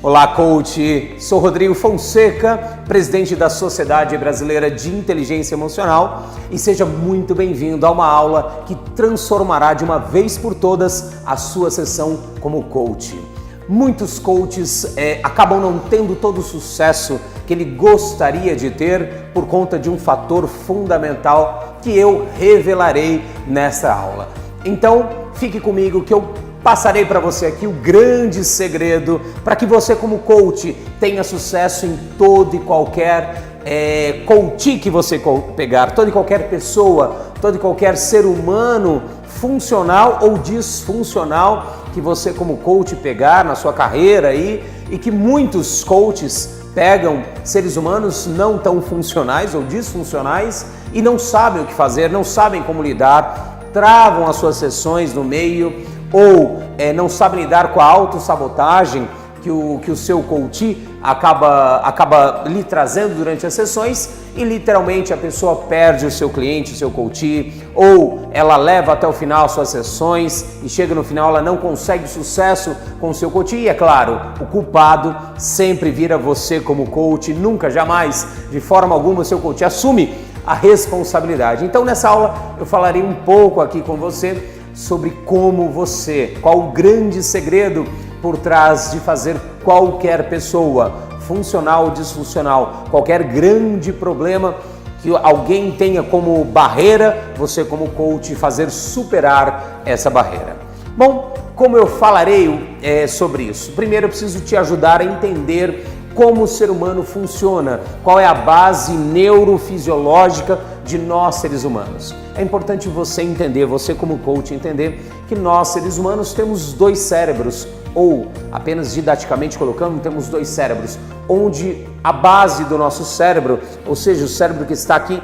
Olá, coach! Sou Rodrigo Fonseca, presidente da Sociedade Brasileira de Inteligência Emocional, e seja muito bem-vindo a uma aula que transformará de uma vez por todas a sua sessão como coach. Muitos coaches acabam não tendo todo o sucesso que ele gostaria de ter por conta de um fator fundamental que eu revelarei nesta aula. Então, fique comigo que eu passarei para você aqui o grande segredo para que você, como coach, tenha sucesso em todo e qualquer coach que você pegar, toda e qualquer pessoa, todo e qualquer ser humano funcional ou disfuncional que você, como coach, pegar na sua carreira aí, e que muitos coaches pegam seres humanos não tão funcionais ou disfuncionais e não sabem o que fazer, não sabem como lidar, travam as suas sessões no meio, ou não sabem lidar com a autossabotagem que o seu coach acaba lhe trazendo durante as sessões, e literalmente a pessoa perde o seu cliente, o seu coach, ou ela leva até o final as suas sessões e chega no final ela não consegue sucesso com o seu coach, e é claro, o culpado sempre vira você como coach, nunca, jamais, de forma alguma o seu coach assume a responsabilidade. Então nessa aula eu falarei um pouco aqui com você sobre qual o grande segredo por trás de fazer qualquer pessoa, funcional ou disfuncional, qualquer grande problema que alguém tenha como barreira, você como coach fazer superar essa barreira. Bom, como eu falarei sobre isso? Primeiro eu preciso te ajudar a entender como o ser humano funciona, qual é a base neurofisiológica de nós seres humanos. É importante você entender, você como coach entender, que nós seres humanos temos dois cérebros, ou apenas didaticamente colocando, temos dois cérebros, onde a base do nosso cérebro, ou seja, o cérebro que está aqui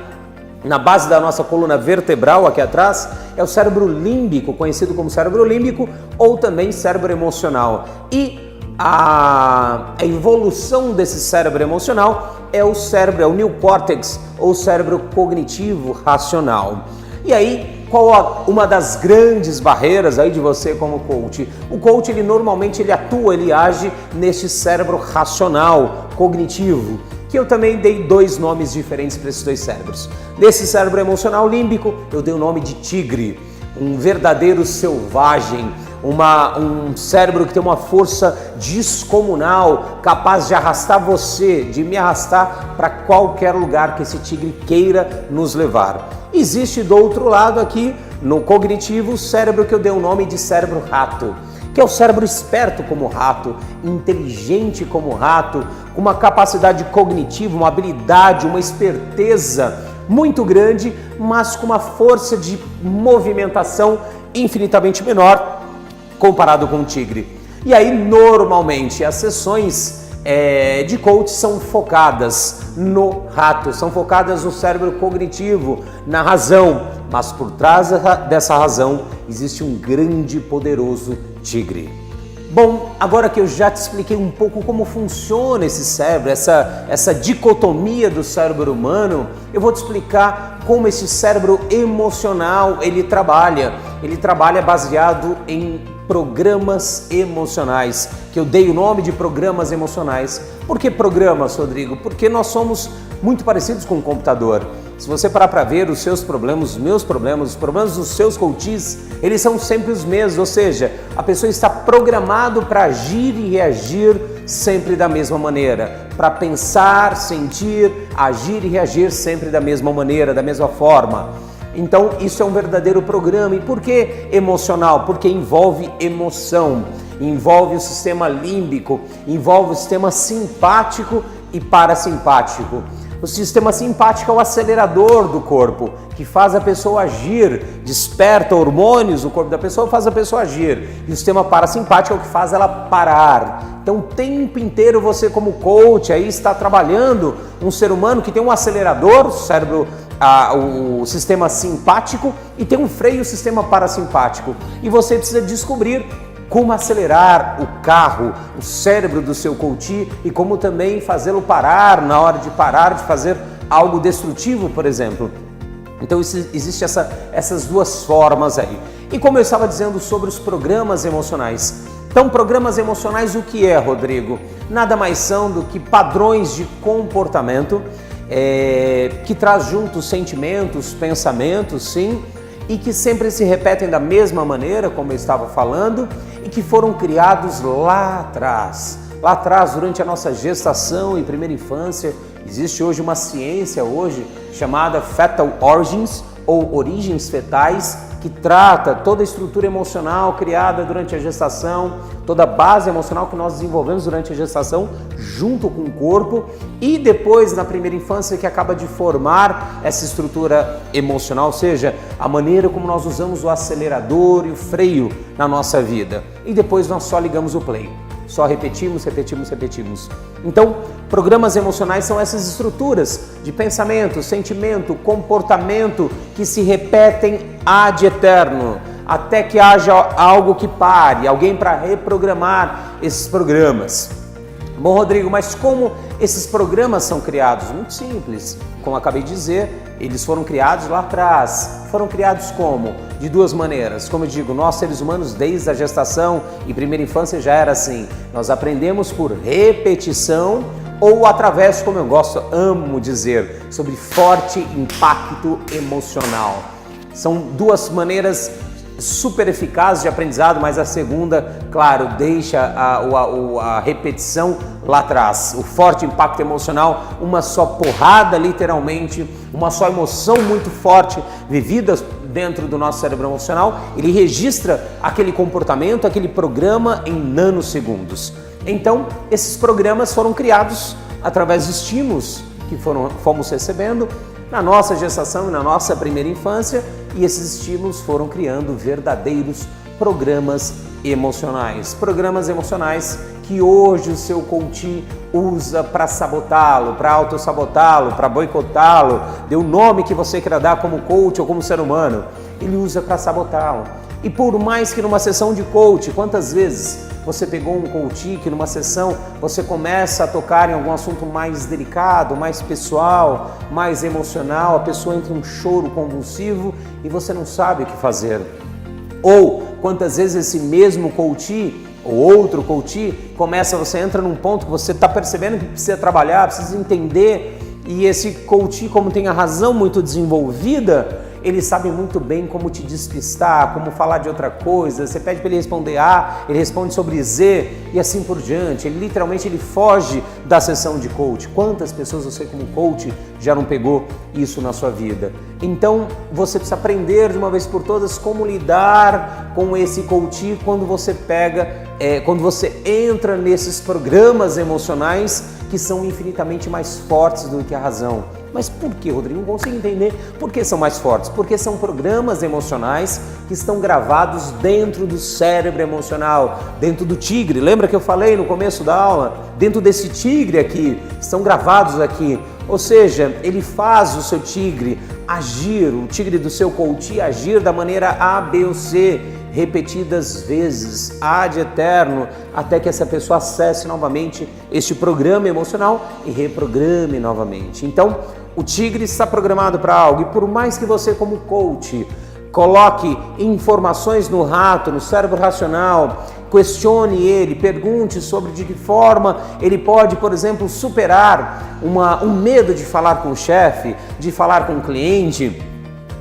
na base da nossa coluna vertebral aqui atrás, é o cérebro límbico, conhecido como cérebro límbico, ou também cérebro emocional. E a evolução desse cérebro emocional é o neocórtex, ou cérebro cognitivo racional. E aí, qual uma das grandes barreiras aí de você como coach? O coach, ele normalmente ele age neste cérebro racional, cognitivo, que eu também dei dois nomes diferentes para esses dois cérebros. Nesse cérebro emocional límbico, eu dei o nome de tigre, um verdadeiro selvagem, um cérebro que tem uma força descomunal, capaz de arrastar você, de me arrastar para qualquer lugar que esse tigre queira nos levar. Existe do outro lado aqui, no cognitivo, o cérebro que eu dei o nome de cérebro rato, que é o cérebro esperto como rato, inteligente como rato, com uma capacidade cognitiva, uma habilidade, uma esperteza muito grande, mas com uma força de movimentação infinitamente menor comparado com o tigre. E aí, normalmente, as sessões de coach são focadas no rato, são focadas no cérebro cognitivo, na razão, mas por trás dessa razão existe um grande e poderoso tigre. Bom, agora que eu já te expliquei um pouco como funciona esse cérebro, essa dicotomia do cérebro humano, eu vou te explicar como esse cérebro emocional ele trabalha baseado em programas emocionais, que eu dei o nome de programas emocionais. Por que programas, Rodrigo? Porque nós somos muito parecidos com o computador. Se você parar para ver os seus problemas, os meus problemas, os problemas dos seus coaches, eles são sempre os mesmos, ou seja, a pessoa está programado para agir e reagir sempre da mesma maneira, para pensar, sentir, agir e reagir sempre da mesma maneira, da mesma forma. Então isso é um verdadeiro programa. E por que emocional? Porque envolve emoção, envolve o sistema límbico, envolve o sistema simpático e parasimpático. O sistema simpático é o acelerador do corpo, que faz a pessoa agir, desperta hormônios no corpo da pessoa, faz a pessoa agir. E o sistema parasimpático é o que faz ela parar. Então o tempo inteiro você como coach aí está trabalhando um ser humano que tem um acelerador, o cérebro, o sistema simpático, e tem um freio, o sistema parasimpático. E você precisa descobrir como acelerar o carro, o cérebro do seu coach, e como também fazê-lo parar na hora de parar de fazer algo destrutivo, por exemplo. Então existe essas duas formas aí. E como eu estava dizendo sobre os programas emocionais, Então, programas emocionais, o que é, Rodrigo? Nada mais são do que padrões de comportamento que traz juntos sentimentos, pensamentos, sim, e que sempre se repetem da mesma maneira, como eu estava falando, e que foram criados lá atrás, durante a nossa gestação e primeira infância. Existe hoje uma ciência chamada Fetal Origins, ou origens fetais, que trata toda a estrutura emocional criada durante a gestação, toda a base emocional que nós desenvolvemos durante a gestação junto com o corpo, e depois na primeira infância que acaba de formar essa estrutura emocional, ou seja, a maneira como nós usamos o acelerador e o freio na nossa vida, e depois nós só ligamos o play. Só repetimos. Então, programas emocionais são essas estruturas de pensamento, sentimento, comportamento que se repetem ad eterno, até que haja algo que pare, alguém para reprogramar esses programas. Bom, Rodrigo, mas como esses programas são criados? Muito simples. Como acabei de dizer, eles foram criados lá atrás. Foram criados como? De duas maneiras. Como eu digo, nós seres humanos desde a gestação e primeira infância já era assim. Nós aprendemos por repetição ou através, como eu amo dizer, sobre forte impacto emocional. São duas maneiras super eficazes de aprendizado, mas a segunda, claro, deixa a repetição lá atrás. O forte impacto emocional, uma só porrada, literalmente, uma só emoção muito forte vivida dentro do nosso cérebro emocional, ele registra aquele comportamento, aquele programa em nanosegundos. Então, esses programas foram criados através de estímulos que fomos recebendo na nossa gestação e na nossa primeira infância, e esses estímulos foram criando verdadeiros programas emocionais. Programas emocionais que hoje o seu coach usa para sabotá-lo, para autossabotá-lo, para boicotá-lo, dê o nome que você queira dar como coach ou como ser humano, ele usa para sabotá-lo. E por mais que numa sessão de coach, quantas vezes você pegou um coach que numa sessão você começa a tocar em algum assunto mais delicado, mais pessoal, mais emocional, a pessoa entra em um choro convulsivo e você não sabe o que fazer. Ou quantas vezes esse mesmo coach ou outro coach você entra num ponto que você está percebendo que precisa trabalhar, precisa entender, e esse coach, como tem a razão muito desenvolvida, ele sabe muito bem como te despistar, como falar de outra coisa. Você pede para ele responder A, ele responde sobre Z e assim por diante. Ele literalmente foge da sessão de coach. Quantas pessoas você como coach já não pegou isso na sua vida? Então você precisa aprender de uma vez por todas como lidar com esse coach quando você quando você entra nesses programas emocionais que são infinitamente mais fortes do que a razão. Mas por que, Rodrigo? Não consigo entender por que são mais fortes. Porque são programas emocionais que estão gravados dentro do cérebro emocional, dentro do tigre. Lembra que eu falei no começo da aula? Dentro desse tigre aqui, estão gravados aqui. Ou seja, ele faz o seu tigre agir, o tigre do seu coach agir da maneira A, B ou C, repetidas vezes, ad eterno, até que essa pessoa acesse novamente este programa emocional e reprograme novamente. Então, o tigre está programado para algo, e por mais que você como coach coloque informações no rato, no cérebro racional, questione ele, pergunte sobre de que forma ele pode, por exemplo, superar um medo de falar com o chefe, de falar com o cliente,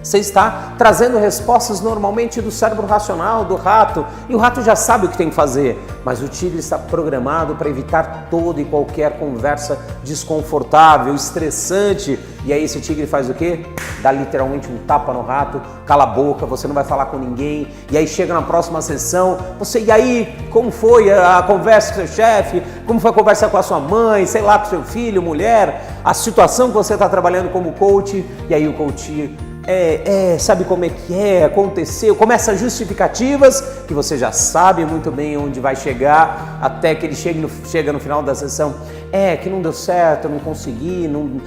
você está trazendo respostas normalmente do cérebro racional, do rato, e o rato já sabe o que tem que fazer, mas o tigre está programado para evitar toda e qualquer conversa desconfortável, estressante, e aí esse tigre faz o quê? Dá literalmente um tapa no rato, cala a boca, você não vai falar com ninguém, e aí chega na próxima sessão, e aí, como foi a conversa com seu chefe, como foi a conversa com a sua mãe, sei lá, com seu filho, mulher, a situação que você está trabalhando como coach, e aí o coach sabe como é que aconteceu, começa justificativas que você já sabe muito bem onde vai chegar, até que ele chega no final da sessão, que não deu certo, não consegui, não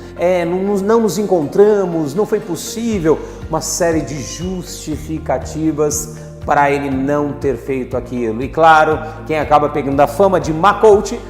nos encontramos, não foi possível, uma série de justificativas para ele não ter feito aquilo. E claro, quem acaba pegando a fama de má coach,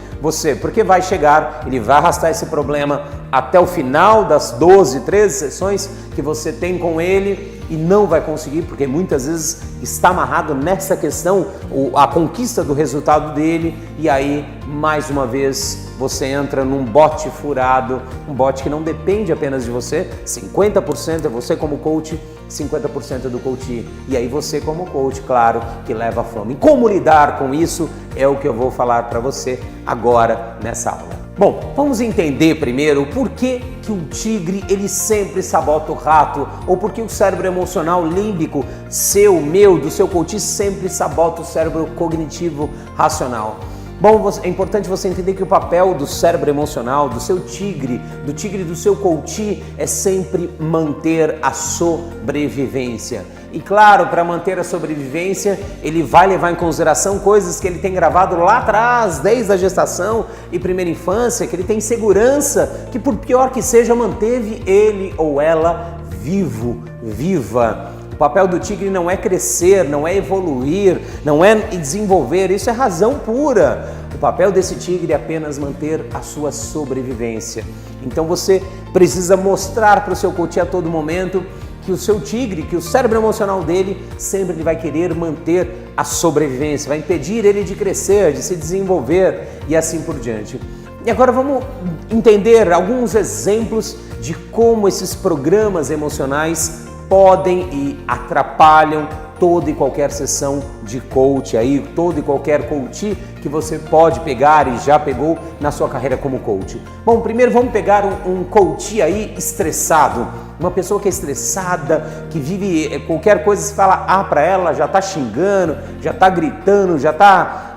porque vai chegar, ele vai arrastar esse problema até o final das 12, 13 sessões que você tem com ele, e não vai conseguir, porque muitas vezes está amarrado nessa questão, a conquista do resultado dele, e aí, mais uma vez, você entra num bote furado, um bote que não depende apenas de você, 50% é você como coach, 50% é do coach, e aí você como coach, claro, que leva a fama. E como lidar com isso é o que eu vou falar para você agora nessa aula. Bom, vamos entender primeiro o porquê que o tigre ele sempre sabota o rato, ou porque o cérebro emocional límbico seu, meu, do seu coach sempre sabota o cérebro cognitivo racional. Bom, é importante você entender que o papel do cérebro emocional, do seu tigre, do seu coach, é sempre manter a sobrevivência. E claro, para manter a sobrevivência, ele vai levar em consideração coisas que ele tem gravado lá atrás, desde a gestação e primeira infância, que ele tem segurança, que por pior que seja, manteve ele ou ela vivo, viva. O papel do tigre não é crescer, não é evoluir, não é desenvolver, isso é razão pura. O papel desse tigre é apenas manter a sua sobrevivência. Então você precisa mostrar para o seu coach a todo momento que o seu tigre, que o cérebro emocional dele sempre ele vai querer manter a sobrevivência, vai impedir ele de crescer, de se desenvolver e assim por diante. E agora vamos entender alguns exemplos de como esses programas emocionais podem e atrapalham toda e qualquer sessão de coach aí, todo e qualquer coach que você pode pegar e já pegou na sua carreira como coach. Bom, primeiro vamos pegar um coach aí estressado, uma pessoa que é estressada, que vive qualquer coisa, se fala para ela, já tá xingando, já tá gritando, já tá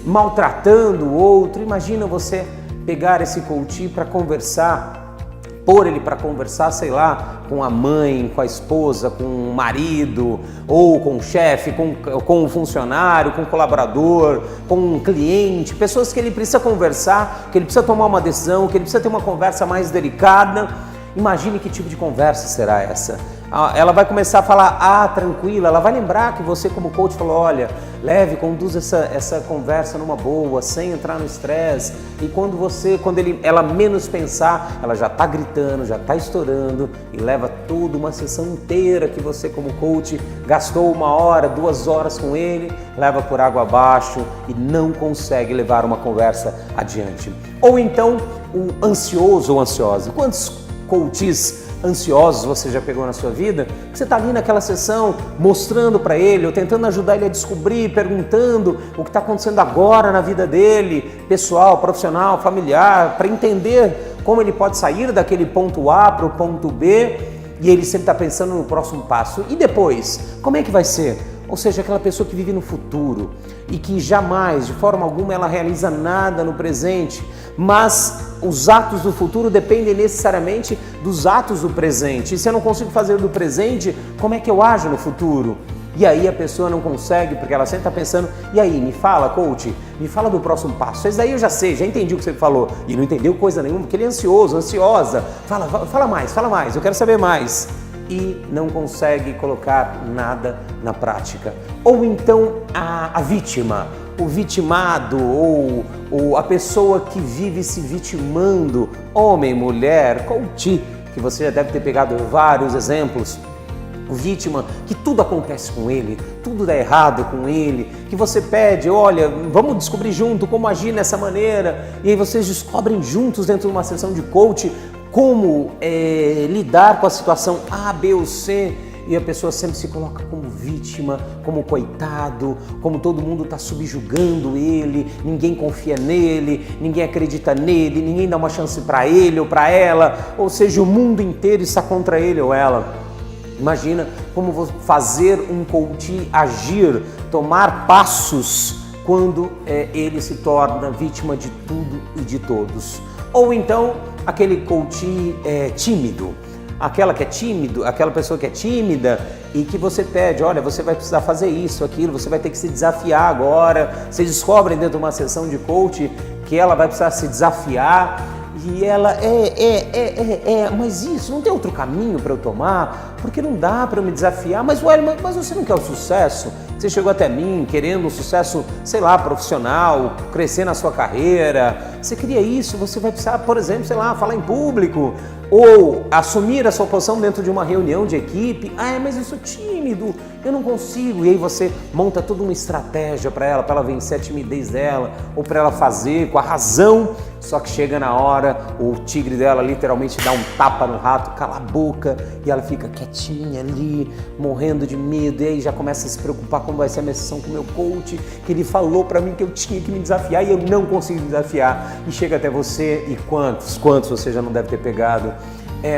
maltratando o outro. Imagina você pegar esse coach para conversar, pôr ele para conversar, sei lá, com a mãe, com a esposa, com o marido, ou com o chefe, com o funcionário, com o colaborador, com um cliente, pessoas que ele precisa conversar, que ele precisa tomar uma decisão, que ele precisa ter uma conversa mais delicada. Imagine que tipo de conversa será essa. Ela vai começar a falar, tranquila, ela vai lembrar que você como coach falou, olha, conduza essa conversa numa boa, sem entrar no estresse, e quando ela menos pensar, ela já está gritando, já está estourando, e leva toda uma sessão inteira que você como coach gastou 1 hora, 2 horas com ele, leva por água abaixo e não consegue levar uma conversa adiante. Ou então, o ansioso ou ansiosa. Quantos coaches ansiosos você já pegou na sua vida? Você está ali naquela sessão mostrando para ele ou tentando ajudar ele a descobrir, perguntando o que está acontecendo agora na vida dele, pessoal, profissional, familiar, para entender como ele pode sair daquele ponto A para o ponto B, e ele sempre está pensando no próximo passo. E depois, como é que vai ser? Ou seja, aquela pessoa que vive no futuro e que jamais, de forma alguma, ela realiza nada no presente, mas os atos do futuro dependem necessariamente dos atos do presente. E se eu não consigo fazer do presente, como é que eu ajo no futuro? E aí a pessoa não consegue, porque ela sempre está pensando, e aí, me fala, coach, me fala do próximo passo. Isso daí eu já sei, já entendi o que você falou. E não entendeu coisa nenhuma, porque ele é ansioso, ansiosa. Fala mais, eu quero saber mais. E não consegue colocar nada na prática. Ou então a vítima, o vitimado, ou a pessoa que vive se vitimando, homem, mulher, coach, que você já deve ter pegado vários exemplos. O vítima, que tudo acontece com ele, tudo dá errado com ele, que você pede, olha, vamos descobrir junto como agir nessa maneira, e aí vocês descobrem juntos dentro de uma sessão de coach como lidar com a situação A, B ou C, e a pessoa sempre se coloca como vítima, como coitado, como todo mundo está subjugando ele, ninguém confia nele, ninguém acredita nele, ninguém dá uma chance para ele ou para ela, ou seja, o mundo inteiro está contra ele ou ela. Imagina como fazer um coach agir, tomar passos quando ele se torna vítima de tudo e de todos. Ou então aquele coach tímido, aquela pessoa que é tímida e que você pede, olha, você vai precisar fazer isso, aquilo, você vai ter que se desafiar agora. Vocês descobrem dentro de uma sessão de coach que ela vai precisar se desafiar. E ela mas isso, não tem outro caminho para eu tomar? Porque não dá para eu me desafiar? Mas você não quer o sucesso? Você chegou até mim querendo um sucesso, sei lá, profissional, crescer na sua carreira, Você cria isso, você vai precisar, por exemplo, sei lá, falar em público ou assumir a sua posição dentro de uma reunião de equipe. Mas eu sou tímido, eu não consigo. E aí você monta toda uma estratégia para ela vencer a timidez dela ou para ela fazer com a razão. Só que chega na hora, o tigre dela literalmente dá um tapa no rato, cala a boca, e ela fica quietinha ali, morrendo de medo, e aí já começa a se preocupar como vai ser a minha sessão com o meu coach, que ele falou pra mim que eu tinha que me desafiar e eu não consigo me desafiar. E chega até você, e quantos você já não deve ter pegado?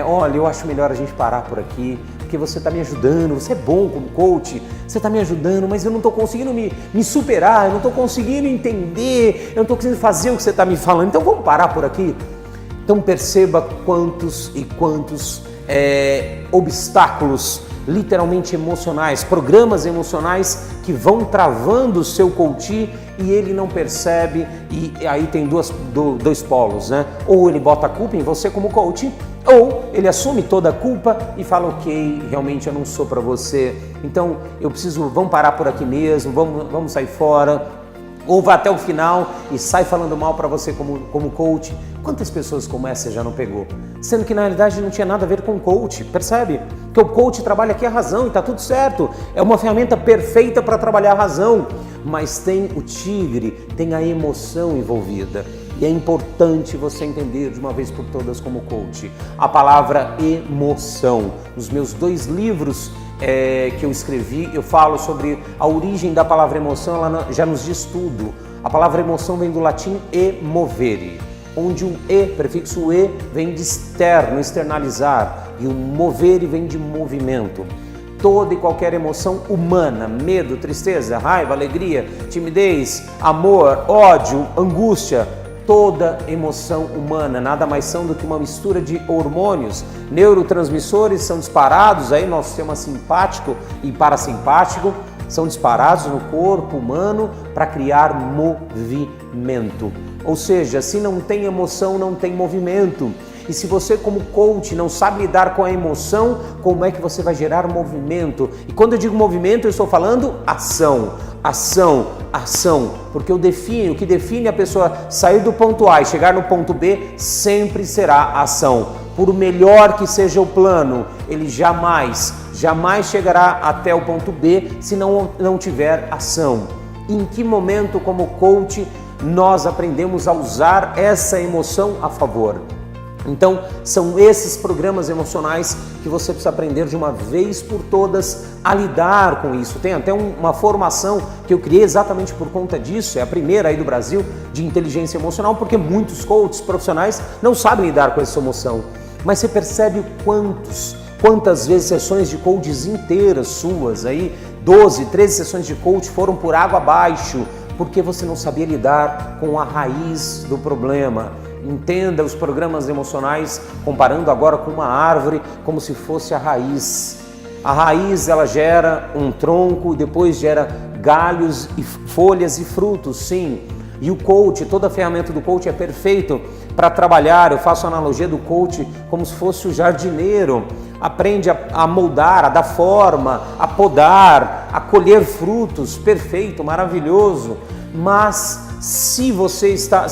Olha, eu acho melhor a gente parar por aqui, porque você está me ajudando, você é bom como coach, você está me ajudando, mas eu não estou conseguindo me superar, eu não estou conseguindo entender, eu não estou conseguindo fazer o que você está me falando, então vamos parar por aqui? Então perceba quantos e quantos obstáculos literalmente emocionais, programas emocionais que vão travando o seu coach e ele não percebe, e aí tem dois polos, né? Ou ele bota a culpa em você como coach, ou ele assume toda a culpa e fala, ok, realmente eu não sou para você, então vamos parar por aqui mesmo, vamos sair fora, ou vai até o final e sai falando mal para você como coach. Quantas pessoas como essa já não pegou? Sendo que na realidade não tinha nada a ver com coach, percebe? Que o coach trabalha aqui a razão e tá tudo certo, é uma ferramenta perfeita para trabalhar a razão, mas tem o tigre, tem a emoção envolvida. E é importante você entender de uma vez por todas como coach a palavra emoção. Nos meus 2 livros que eu escrevi, eu falo sobre a origem da palavra emoção, ela já nos diz tudo. A palavra emoção vem do latim emovere, onde o prefixo e, vem de externo, externalizar, e o movere vem de movimento. Toda e qualquer emoção humana, medo, tristeza, raiva, alegria, timidez, amor, ódio, angústia, toda emoção humana nada mais são do que uma mistura de hormônios, neurotransmissores são disparados aí no sistema simpático e parasimpático, são disparados no corpo humano para criar movimento. Ou seja, se não tem emoção, não tem movimento. E se você como coach não sabe lidar com a emoção, como é que você vai gerar movimento? E quando eu digo movimento, eu estou falando ação, ação, ação, porque o que define a pessoa sair do ponto A e chegar no ponto B sempre será ação. Por melhor que seja o plano, ele jamais chegará até o ponto B se não tiver ação. Em que momento como coach nós aprendemos a usar essa emoção a favor? Então, são esses programas emocionais que você precisa aprender de uma vez por todas a lidar com isso. Tem até uma formação que eu criei exatamente por conta disso, é a primeira aí do Brasil de inteligência emocional, porque muitos coaches profissionais não sabem lidar com essa emoção. Mas você percebe quantas vezes sessões de coaches inteiras suas aí, 12, 13 sessões de coach foram por água abaixo, porque você não sabia lidar com a raiz do problema. Entenda os programas emocionais comparando agora com uma árvore como se fosse a raiz. A raiz ela gera um tronco e depois gera galhos e folhas e frutos, sim. E o coach, toda a ferramenta do coach é perfeito para trabalhar. Eu faço a analogia do coach como se fosse o jardineiro. Aprende a moldar, a dar forma, a podar, a colher frutos, perfeito, maravilhoso. Mas se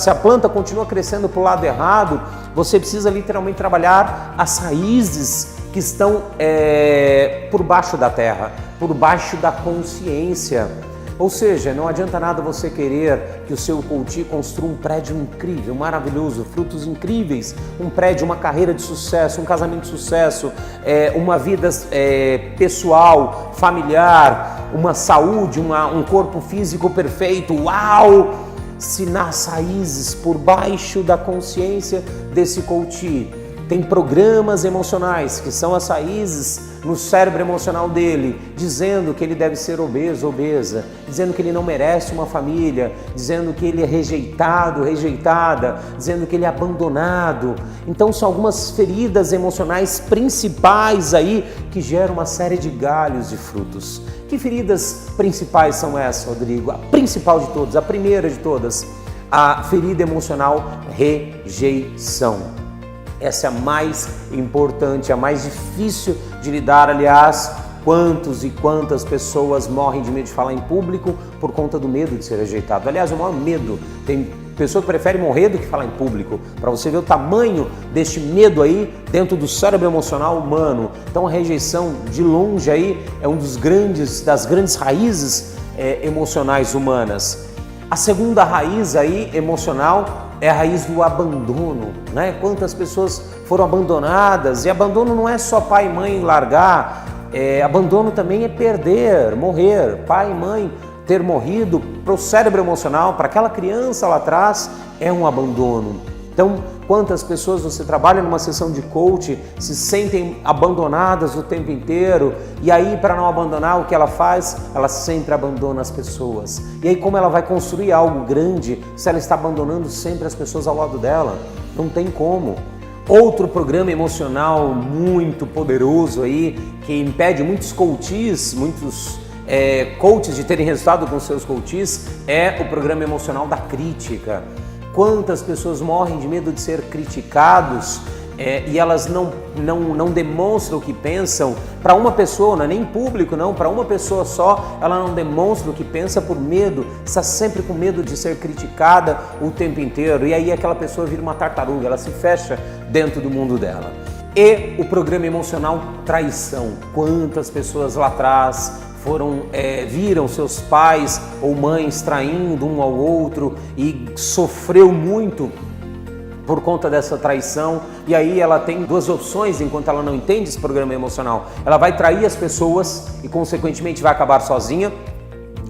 a planta continua crescendo para o lado errado, você precisa literalmente trabalhar as raízes que estão por baixo da terra, por baixo da consciência. Ou seja, não adianta nada você querer que o seu coach construa um prédio incrível, maravilhoso, frutos incríveis, um prédio, uma carreira de sucesso, um casamento de sucesso, uma vida pessoal, familiar, uma saúde, um corpo físico perfeito, uau! Se nas raízes, por baixo da consciência desse coach, tem programas emocionais que são as raízes no cérebro emocional dele, dizendo que ele deve ser obeso, obesa, dizendo que ele não merece uma família, dizendo que ele é rejeitado, rejeitada, dizendo que ele é abandonado. Então são algumas feridas emocionais principais aí que geram uma série de galhos e frutos. Que feridas principais são essas, Rodrigo? A principal de todas, a primeira de todas, a ferida emocional rejeição. Essa é a mais importante, a mais difícil de lidar. Aliás, quantos e quantas pessoas morrem de medo de falar em público por conta do medo de ser rejeitado. Aliás, o maior medo, tem pessoa que prefere morrer do que falar em público, para você ver o tamanho deste medo aí dentro do cérebro emocional humano. Então a rejeição, de longe aí, é das grandes raízes emocionais humanas. A segunda raiz aí emocional é a raiz do abandono, né? Quantas pessoas foram abandonadas, e abandono não é só pai e mãe largar, abandono também é perder, morrer, pai e mãe ter morrido, para o cérebro emocional, para aquela criança lá atrás, é um abandono. Então, quantas pessoas você trabalha numa sessão de coach se sentem abandonadas o tempo inteiro, e aí, para não abandonar, o que ela faz? Ela sempre abandona as pessoas. E aí, como ela vai construir algo grande se ela está abandonando sempre as pessoas ao lado dela? Não tem como. Outro programa emocional muito poderoso aí, que impede muitos coaches, coaches de terem resultado com seus coaches, é o programa emocional da crítica. Quantas pessoas morrem de medo de ser criticados e elas não demonstram o que pensam para uma pessoa, não é nem em público não, para uma pessoa só, ela não demonstra o que pensa por medo, está sempre com medo de ser criticada o tempo inteiro, e aí aquela pessoa vira uma tartaruga, ela se fecha dentro do mundo dela. E o programa emocional traição. Quantas pessoas lá atrás viram seus pais ou mães traindo um ao outro e sofreu muito por conta dessa traição, e aí ela tem duas opções enquanto ela não entende esse programa emocional. Ela vai trair as pessoas e consequentemente vai acabar sozinha,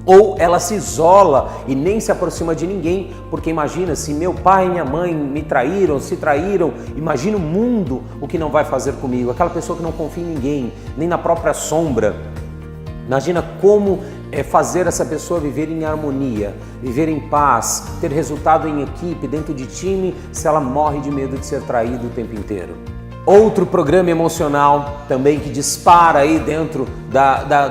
ou ela se isola e nem se aproxima de ninguém, porque imagina, se meu pai e minha mãe me traíram, se traíram, imagina o mundo, o que não vai fazer comigo. Aquela pessoa que não confia em ninguém, nem na própria sombra. Imagina como fazer essa pessoa viver em harmonia, viver em paz, ter resultado em equipe, dentro de time, se ela morre de medo de ser traída o tempo inteiro. Outro programa emocional também que dispara aí dentro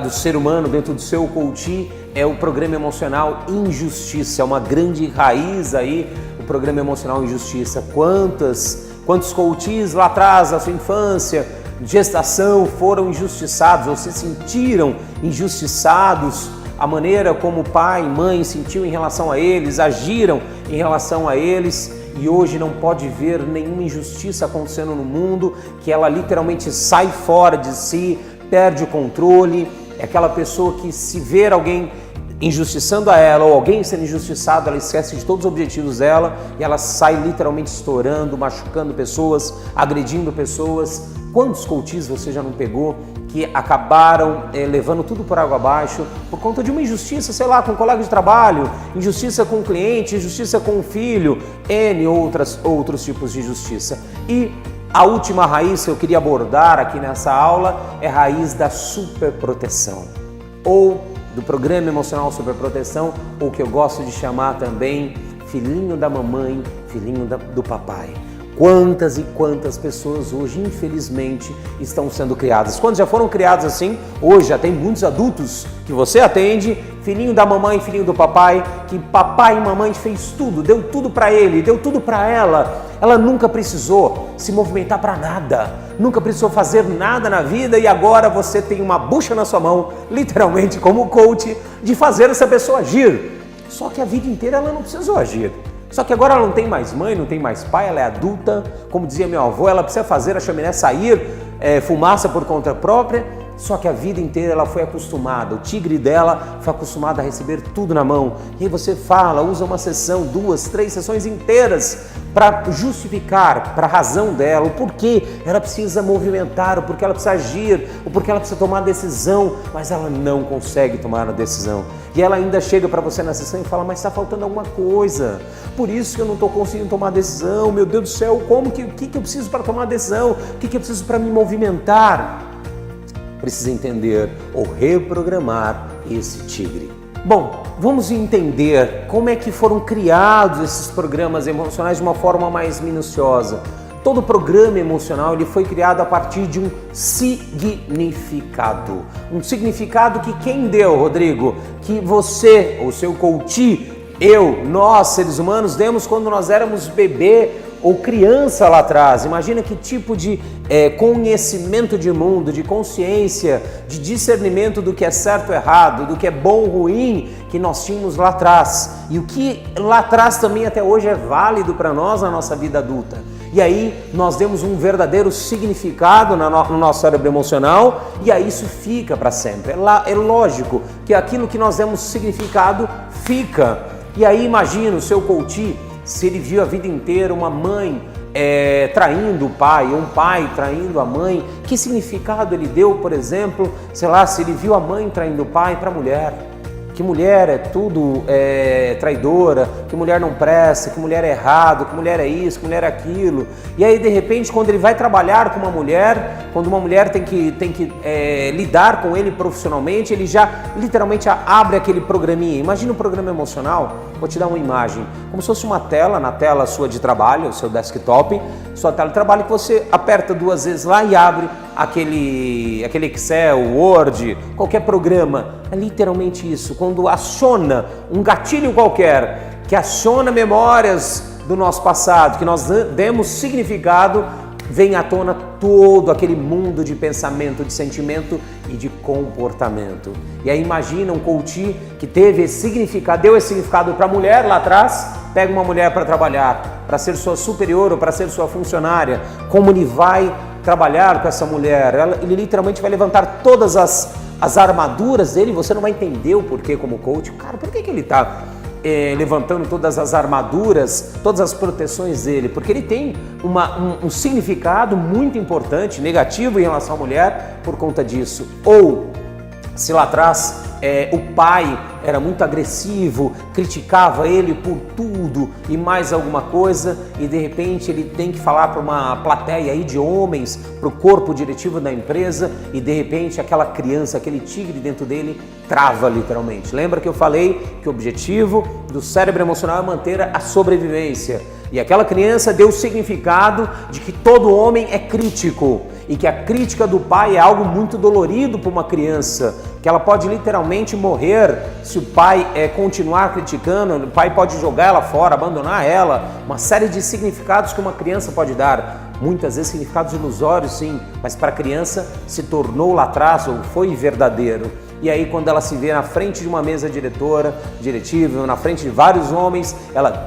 do ser humano, dentro do seu coach, é o programa emocional injustiça. É uma grande raiz aí, o programa emocional injustiça. Quantos coaches lá atrás, na sua infância, gestação, foram injustiçados ou se sentiram injustiçados, a maneira como pai e mãe sentiu em relação a eles, agiram em relação a eles, e hoje não pode ver nenhuma injustiça acontecendo no mundo, que ela literalmente sai fora de si, perde o controle. É aquela pessoa que, se ver alguém injustiçando a ela ou alguém sendo injustiçado, ela esquece de todos os objetivos dela e ela sai literalmente estourando, machucando pessoas, agredindo pessoas. Quantos coaches você já não pegou que acabaram levando tudo por água abaixo por conta de uma injustiça, sei lá, com um colega de trabalho, injustiça com o cliente, injustiça com o filho, N outros tipos de injustiça. E a última raiz que eu queria abordar aqui nessa aula é a raiz da superproteção, ou do programa emocional superproteção, ou que eu gosto de chamar também filhinho da mamãe, filhinho do papai. Quantas e quantas pessoas hoje, infelizmente, estão sendo criadas. Quantos já foram criados assim? Hoje já tem muitos adultos que você atende, filhinho da mamãe, filhinho do papai, que papai e mamãe fez tudo, deu tudo para ele, deu tudo para ela. Ela nunca precisou se movimentar para nada, nunca precisou fazer nada na vida, e agora você tem uma bucha na sua mão, literalmente como coach, de fazer essa pessoa agir. Só que a vida inteira ela não precisou agir. Só que agora ela não tem mais mãe, não tem mais pai, ela é adulta, como dizia meu avô, ela precisa fazer a chaminé sair, fumaça por conta própria. Só que a vida inteira ela foi acostumada, o tigre dela foi acostumado a receber tudo na mão. E aí você fala, usa uma sessão, 2, 3 sessões inteiras para justificar para a razão dela, o porquê ela precisa movimentar, o porquê ela precisa agir, o porquê ela precisa tomar decisão, mas ela não consegue tomar a decisão. E ela ainda chega para você na sessão e fala, mas está faltando alguma coisa, por isso que eu não estou conseguindo tomar a decisão, meu Deus do céu, o que eu preciso para tomar a decisão, o que eu preciso para me movimentar? Precisa entender ou reprogramar esse tigre. Bom, vamos entender como é que foram criados esses programas emocionais de uma forma mais minuciosa. Todo programa emocional ele foi criado a partir de um significado. Um significado que quem deu, Rodrigo? Que você, o seu coach, nós, seres humanos, demos quando nós éramos bebê ou criança lá atrás. Imagina que tipo de conhecimento de mundo, de consciência, de discernimento do que é certo ou errado, do que é bom ou ruim que nós tínhamos lá atrás. E o que lá atrás também até hoje é válido para nós na nossa vida adulta. E aí nós demos um verdadeiro significado no nosso cérebro emocional e aí isso fica para sempre. É lógico que aquilo que nós demos significado fica. E aí imagina o seu coach, se ele viu a vida inteira uma mãe traindo o pai, ou um pai traindo a mãe, que significado ele deu, por exemplo, sei lá, se ele viu a mãe traindo o pai para a mulher? Que mulher é tudo traidora, que mulher não presta, que mulher é errado, que mulher é isso, que mulher é aquilo. E aí, de repente, quando ele vai trabalhar com uma mulher, quando uma mulher tem que lidar com ele profissionalmente, ele já literalmente abre aquele programinha. Imagina um programa emocional, vou te dar uma imagem, como se fosse uma tela, na tela sua de trabalho, o seu desktop, sua tela de trabalho, que você aperta 2 vezes lá e abre aquele Excel, Word, qualquer programa. É literalmente isso, quando aciona um gatilho qualquer, que aciona memórias do nosso passado, que nós demos significado, vem à tona todo aquele mundo de pensamento, de sentimento e de comportamento. E aí imagina um coach que teve esse significado, deu esse significado para a mulher lá atrás, pega uma mulher para trabalhar, para ser sua superior ou para ser sua funcionária, como ele vai trabalhar com essa mulher? Ele literalmente vai levantar todas as armaduras dele, você não vai entender o porquê como coach. Cara, por que ele está levantando todas as armaduras, todas as proteções dele? Porque ele tem um significado muito importante, negativo em relação à mulher por conta disso. Ou, se lá atrás o pai era muito agressivo, criticava ele por tudo e mais alguma coisa, e de repente ele tem que falar para uma plateia aí de homens, para o corpo diretivo da empresa, e de repente aquela criança, aquele tigre dentro dele trava literalmente. Lembra que eu falei que o objetivo do cérebro emocional é manter a sobrevivência? E aquela criança deu o significado de que todo homem é crítico e que a crítica do pai é algo muito dolorido para uma criança, que ela pode literalmente morrer se o pai continuar criticando, o pai pode jogar ela fora, abandonar ela, uma série de significados que uma criança pode dar, muitas vezes significados ilusórios sim, mas para a criança se tornou lá atrás ou foi verdadeiro. E aí quando ela se vê na frente de uma mesa diretiva, na frente de vários homens, ela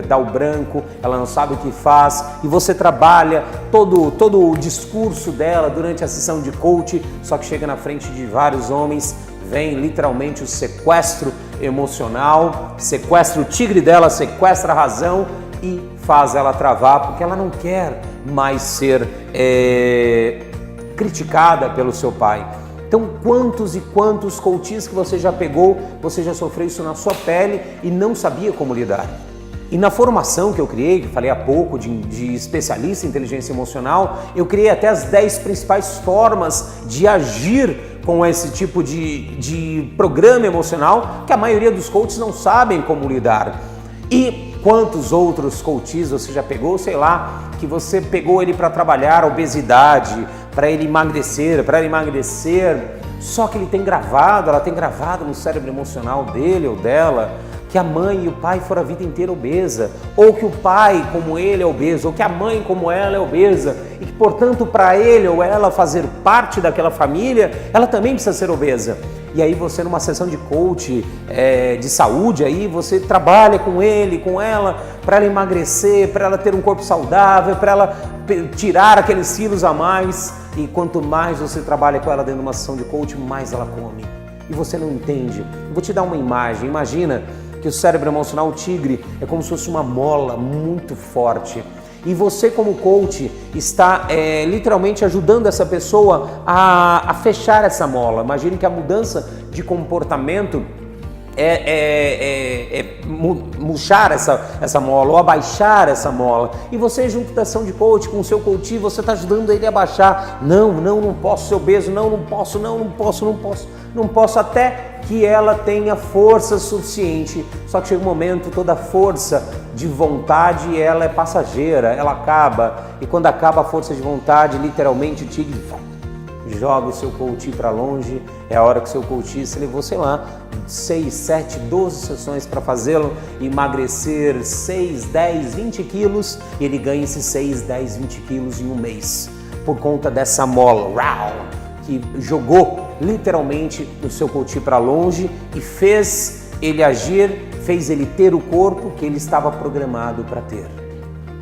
dá o branco, ela não sabe o que faz, e você trabalha todo o discurso dela durante a sessão de coach, só que chega na frente de vários homens, vem literalmente o sequestro emocional, sequestra o tigre dela, sequestra a razão e faz ela travar, porque ela não quer mais ser criticada pelo seu pai. Então, quantos e quantos coaches que você já pegou, você já sofreu isso na sua pele e não sabia como lidar? E na formação que eu criei, que falei há pouco, de especialista em inteligência emocional, eu criei até as 10 principais formas de agir com esse tipo de programa emocional que a maioria dos coaches não sabem como lidar. E quantos outros coaches você já pegou, sei lá, que você pegou ele para trabalhar a obesidade, para ele emagrecer, só que ela tem gravado no cérebro emocional dele ou dela que a mãe e o pai foram a vida inteira obesa, ou que o pai como ele é obeso, ou que a mãe como ela é obesa, e que portanto para ele ou ela fazer parte daquela família, ela também precisa ser obesa. E aí você numa sessão de coach de saúde, aí você trabalha com ele, com ela, para ela emagrecer, para ela ter um corpo saudável, para ela tirar aqueles quilos a mais, e quanto mais você trabalha com ela dentro de uma sessão de coach, mais ela come. E você não entende. Eu vou te dar uma imagem, imagina que o cérebro emocional, o tigre, é como se fosse uma mola muito forte. E você como coach está literalmente ajudando essa pessoa a fechar essa mola. Imagine que a mudança de comportamento murchar essa mola ou abaixar essa mola. E você junto da ação de coach, com o seu coach, você está ajudando ele a abaixar. Não posso ser obeso, não posso, até que ela tenha força suficiente. Só que chega um momento, toda força de vontade, ela é passageira, ela acaba. E quando acaba a força de vontade, literalmente o tigre joga o seu coach para longe, é a hora que o seu coach, se levou, sei lá, 6, 7, 12 sessões para fazê-lo emagrecer 6, 10, 20 quilos, e ele ganha esses 6, 10, 20 quilos em um mês, por conta dessa mola, que jogou literalmente o seu coach para longe e fez ele agir, fez ele ter o corpo que ele estava programado para ter.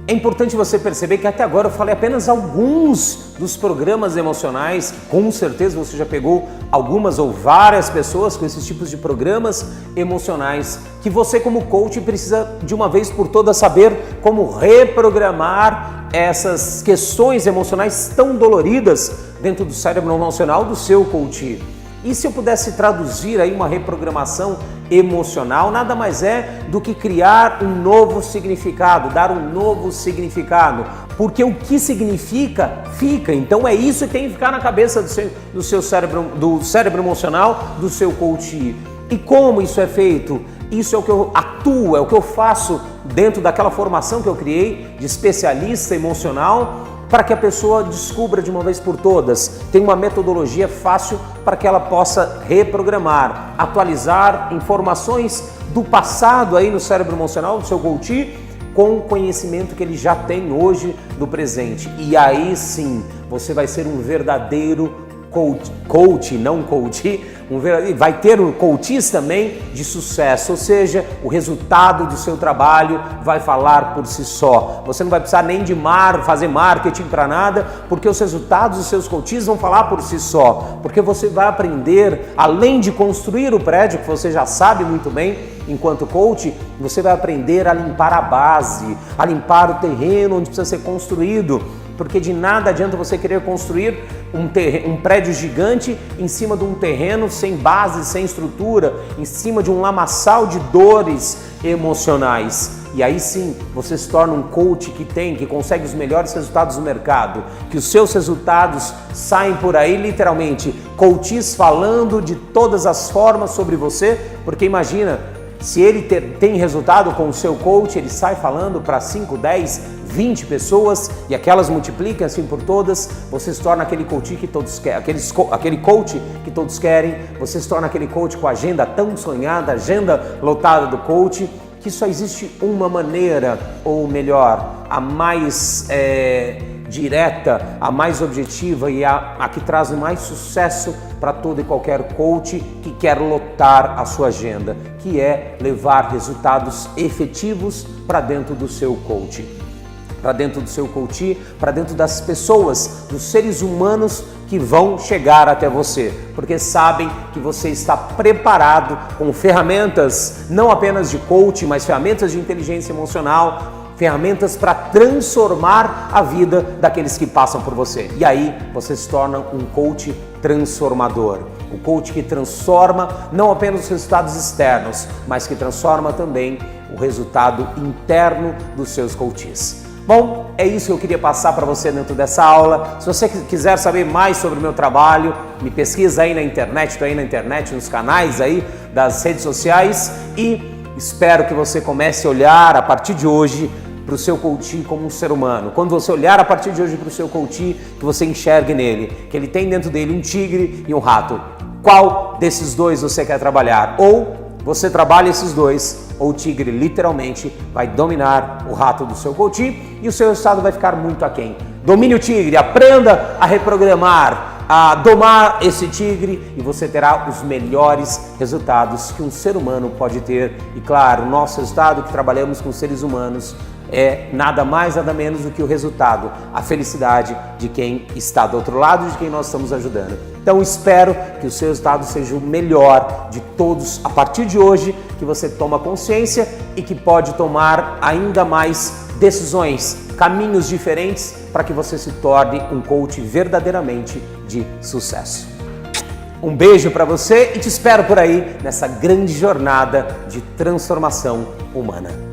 É importante você perceber que até agora eu falei apenas alguns dos programas emocionais, que com certeza você já pegou algumas ou várias pessoas com esses tipos de programas emocionais, que você como coach precisa de uma vez por todas saber como reprogramar essas questões emocionais tão doloridas dentro do cérebro emocional do seu coach. E se eu pudesse traduzir aí uma reprogramação emocional, nada mais é do que criar um novo significado, dar um novo significado, porque o que significa, fica. Então é isso que tem que ficar na cabeça do seu cérebro, do cérebro emocional do seu coach. E como isso é feito? Isso é o que eu atuo, é o que eu faço dentro daquela formação que eu criei de especialista emocional, para que a pessoa descubra de uma vez por todas. Tem uma metodologia fácil para que ela possa reprogramar, atualizar informações do passado aí no cérebro emocional do seu coach com o conhecimento que ele já tem hoje do presente. E aí sim, você vai ser um verdadeiro vai ter um coach também de sucesso, ou seja, o resultado do seu trabalho vai falar por si só. Você não vai precisar nem de fazer marketing para nada, porque os resultados dos seus coaches vão falar por si só, porque você vai aprender, além de construir o prédio, que você já sabe muito bem enquanto coach, você vai aprender a limpar a base, a limpar o terreno onde precisa ser construído. Porque de nada adianta você querer construir um prédio gigante em cima de um terreno sem base, sem estrutura, em cima de um lamaçal de dores emocionais. E aí sim, você se torna um coach que consegue os melhores resultados do mercado, que os seus resultados saem por aí literalmente, coaches falando de todas as formas sobre você, porque imagina, se ele tem resultado com o seu coach, ele sai falando para 5, 10, 20 pessoas e aquelas multiplicam assim por todas, você se torna aquele coach que todos querem, aquele coach que todos querem, você se torna aquele coach com a agenda tão sonhada, agenda lotada do coach, que só existe uma maneira, ou melhor, a mais direta, a mais objetiva e a que traz mais sucesso para todo e qualquer coach que quer lotar a sua agenda, que é levar resultados efetivos para dentro do seu coach, para dentro do seu coach, para dentro das pessoas, dos seres humanos que vão chegar até você, porque sabem que você está preparado com ferramentas, não apenas de coaching, mas ferramentas de inteligência emocional, ferramentas para transformar a vida daqueles que passam por você. E aí você se torna um coach transformador. O coach que transforma não apenas os resultados externos, mas que transforma também o resultado interno dos seus coaches. Bom, é isso que eu queria passar para você dentro dessa aula. Se você quiser saber mais sobre o meu trabalho, me pesquisa aí na internet, estou aí na internet, nos canais aí das redes sociais, e espero que você comece a olhar a partir de hoje para o seu coach como um ser humano. Quando você olhar a partir de hoje para o seu coach, que você enxergue nele, que ele tem dentro dele um tigre e um rato. Qual desses dois você quer trabalhar? Ou você trabalha esses dois, ou o tigre literalmente vai dominar o rato do seu coach e o seu resultado vai ficar muito aquém. Domine o tigre, aprenda a reprogramar, a domar esse tigre, e você terá os melhores resultados que um ser humano pode ter. E claro, o nosso resultado que trabalhamos com seres humanos é nada mais, nada menos do que o resultado, a felicidade de quem está do outro lado, de quem nós estamos ajudando. Então espero que o seu resultado seja o melhor de todos a partir de hoje, que você toma consciência e que pode tomar ainda mais decisões, caminhos diferentes para que você se torne um coach verdadeiramente de sucesso. Um beijo para você e te espero por aí nessa grande jornada de transformação humana.